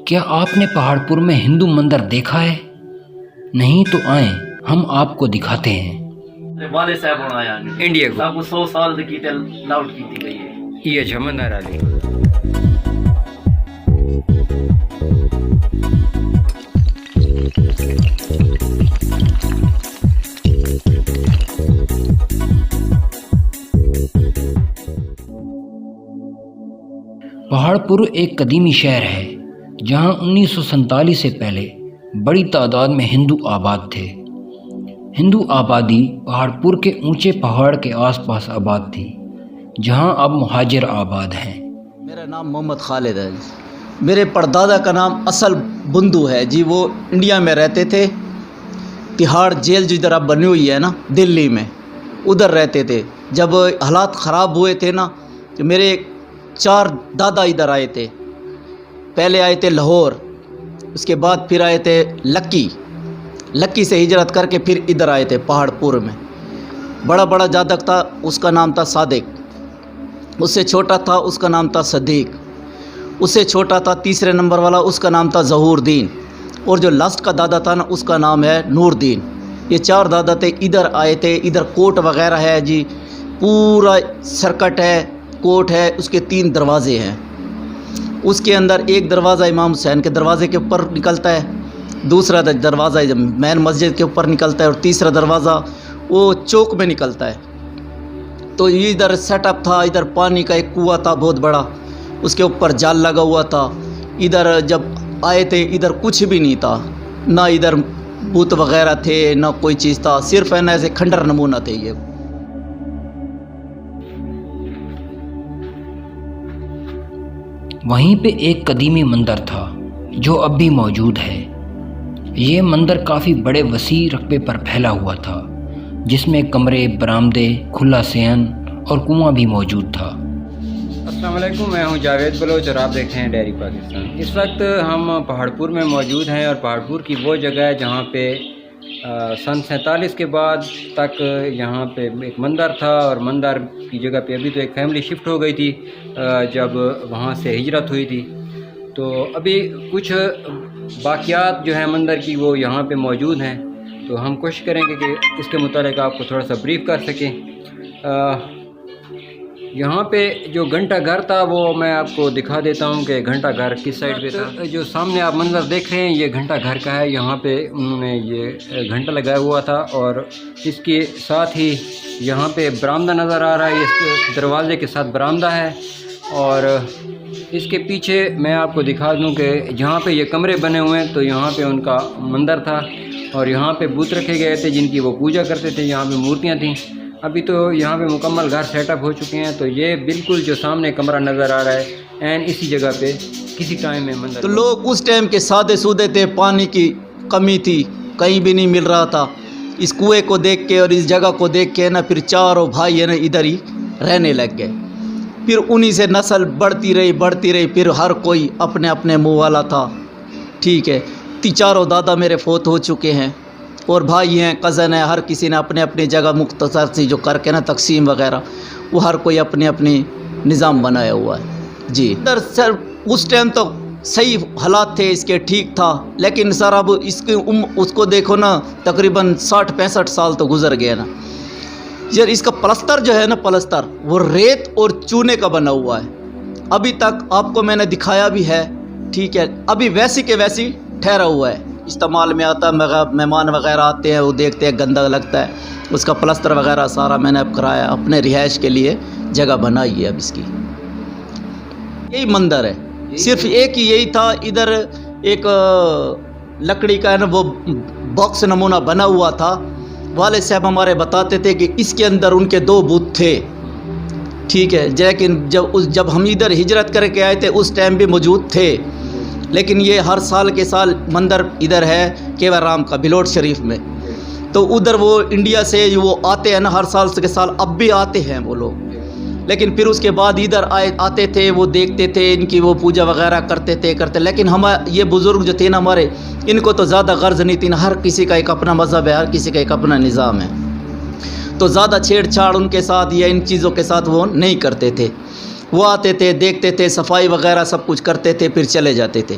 کیا آپ نے پہاڑپور میں ہندو مندر دیکھا ہے؟ نہیں تو آئیں ہم آپ کو دکھاتے ہیں۔ والد صاحب ہونا آیا انڈیا کو آپ کو 100 سال کی لاؤٹ کی تھی گئی ہے یہ جمندر علی پہاڑپور ایک قدیمی شہر ہے جہاں 1947 سے پہلے بڑی تعداد میں ہندو آباد تھے۔ ہندو آبادی پہاڑپور کے اونچے پہاڑ کے آس پاس آباد تھی جہاں اب مہاجر آباد ہیں۔ میرا نام محمد خالد ہے۔ میرے پردادا کا نام اصل بندو ہے جی، وہ انڈیا میں رہتے تھے۔ تہاڑ جیل جو ادھر اب بنی ہوئی ہے نا دلی میں، ادھر رہتے تھے۔ جب حالات خراب ہوئے تھے نا تو میرے 4 دادا ادھر آئے تھے۔ پہلے آئے تھے لاہور، اس کے بعد پھر آئے تھے لکی سے ہجرت کر کے پھر ادھر آئے تھے پہاڑپور میں۔ بڑا جادک تھا، اس کا نام تھا صادق۔ اس سے چھوٹا تھا، اس کا نام تھا صدیق۔ اس سے چھوٹا تھا تیسرے نمبر والا، اس کا نام تھا ظہور دین۔ اور جو لاسٹ کا دادا تھا نا اس کا نام ہے نور دین۔ یہ 4 دادا تھے، ادھر آئے تھے۔ ادھر کوٹ وغیرہ ہے جی، پورا سرکٹ ہے، کوٹ ہے، اس کے 3 دروازے ہیں۔ اس کے اندر ایک دروازہ امام حسین کے دروازے کے اوپر نکلتا ہے، دوسرا دروازہ مین مسجد کے اوپر نکلتا ہے، اور تیسرا دروازہ وہ چوک میں نکلتا ہے۔ تو یہ ادھر سیٹ اپ تھا، ادھر پانی کا ایک کنواں تھا بہت بڑا، اس کے اوپر جال لگا ہوا تھا۔ ادھر جب آئے تھے ادھر کچھ بھی نہیں تھا، نہ ادھر بت وغیرہ تھے نہ کوئی چیز تھا، صرف ہے نا ایسے کھنڈر نمونہ تھے یہ۔ وہیں پہ ایک قدیمی مندر تھا جو اب بھی موجود ہے۔ یہ مندر کافی بڑے وسیع رقبے پر پھیلا ہوا تھا، جس میں کمرے، برآمدے، کھلا صحن اور کنواں بھی موجود تھا۔ السلام علیکم، میں ہوں جاوید بلوچ اور آپ دیکھ رہے ہیں ڈیری پاکستان۔ اس وقت ہم پہاڑپور میں موجود ہیں، اور پہاڑپور کی وہ جگہ ہے جہاں پہ سن 47 کے بعد تک یہاں پہ ایک مندر تھا، اور مندر کی جگہ پہ ابھی تو ایک فیملی شفٹ ہو گئی تھی جب وہاں سے ہجرت ہوئی تھی۔ تو ابھی کچھ باقیات جو ہیں مندر کی وہ یہاں پہ موجود ہیں، تو ہم کوشش کریں گے کہ اس کے متعلق آپ کو تھوڑا سا بریف کر سکیں۔ یہاں پہ جو گھنٹہ گھر تھا وہ میں آپ کو دکھا دیتا ہوں کہ گھنٹہ گھر کس سائڈ پہ تھا۔ جو سامنے آپ منظر دیکھ رہے ہیں یہ گھنٹہ گھر کا ہے۔ یہاں پہ انہوں نے یہ گھنٹہ لگایا ہوا تھا، اور اس کے ساتھ ہی یہاں پہ برآمدہ نظر آ رہا ہے، اس دروازے کے ساتھ برآمدہ ہے۔ اور اس کے پیچھے میں آپ کو دکھا دوں کہ جہاں پہ یہ کمرے بنے ہوئے ہیں تو یہاں پہ ان کا مندر تھا، اور یہاں پہ بت رکھے گئے تھے جن کی وہ پوجا کرتے تھے۔ یہاں پہ مورتیاں تھیں۔ ابھی تو یہاں پہ مکمل گھر سیٹ اپ ہو چکے ہیں۔ تو یہ بالکل جو سامنے کمرہ نظر آ رہا ہے این اسی جگہ پہ کسی ٹائم میں مندر۔ تو لوگ اس ٹائم کے سادے سودے تھے، پانی کی کمی تھی، کہیں بھی نہیں مل رہا تھا۔ اس کنویں کو دیکھ کے اور اس جگہ کو دیکھ کے نا پھر 4 بھائی نا ادھر ہی رہنے لگ گئے۔ پھر انہی سے نسل بڑھتی رہی، پھر ہر کوئی اپنے منہ والا تھا، ٹھیک ہے۔ 4 دادا میرے فوت ہو چکے ہیں، اور بھائی ہیں، کزن ہیں، ہر کسی نے اپنے جگہ مختصر سی جو کر کے نا تقسیم وغیرہ، وہ ہر کوئی اپنے نظام بنایا ہوا ہے جی۔ سر اس ٹائم تو صحیح حالات تھے اس کے، ٹھیک تھا، لیکن سر اب اس کو دیکھو نا تقریباً 60-65 سال تو گزر گئے نا یار۔ اس کا پلستر جو ہے نا، پلستر وہ ریت اور چونے کا بنا ہوا ہے۔ ابھی تک آپ کو میں نے دکھایا بھی ہے، ٹھیک ہے، ابھی ویسی کے ویسی ٹھہرا ہوا ہے، استعمال میں آتا ہے۔ مہمان وغیرہ آتے ہیں، وہ دیکھتے ہیں گندا لگتا ہے، اس کا پلستر وغیرہ سارا میں نے اب کرایا، اپنے رہائش کے لیے جگہ بنائی ہے اب اس کی۔ یہی مندر ہے، صرف ایک ہی یہی تھا۔ ادھر ایک لکڑی کا ہے نا وہ باکس نمونہ بنا ہوا تھا۔ والد صاحب ہمارے بتاتے تھے کہ اس کے اندر ان کے 2 بت تھے، ٹھیک ہے، لیکن جب ہم ادھر ہجرت کر کے آئے تھے اس ٹائم بھی موجود تھے، لیکن یہ ہر سال کے سال مندر ادھر ہے کیور رام کا بلوٹ شریف میں۔ تو ادھر وہ انڈیا سے وہ آتے ہیں نا، ہر سال کے سال اب بھی آتے ہیں وہ لوگ، لیکن پھر اس کے بعد ادھر آتے تھے، وہ دیکھتے تھے، ان کی وہ پوجا وغیرہ کرتے لیکن ہم یہ بزرگ جو تھے نا ہمارے، ان کو تو زیادہ غرض نہیں تھی نا، ہر کسی کا ایک اپنا مذہب ہے، ہر کسی کا ایک اپنا نظام ہے، تو زیادہ چھیڑ چھاڑ ان کے ساتھ یا ان چیزوں کے ساتھ وہ نہیں کرتے تھے۔ وہ آتے تھے، دیکھتے تھے، صفائی وغیرہ سب کچھ کرتے تھے، پھر چلے جاتے تھے۔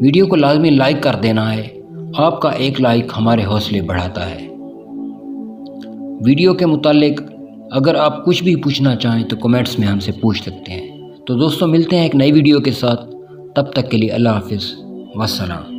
ویڈیو کو لازمی لائک کر دینا ہے، آپ کا ایک لائک ہمارے حوصلے بڑھاتا ہے۔ ویڈیو کے متعلق اگر آپ کچھ بھی پوچھنا چاہیں تو کمنٹس میں ہم سے پوچھ سکتے ہیں۔ تو دوستوں ملتے ہیں ایک نئی ویڈیو کے ساتھ، تب تک کے لیے اللہ حافظ، والسلام۔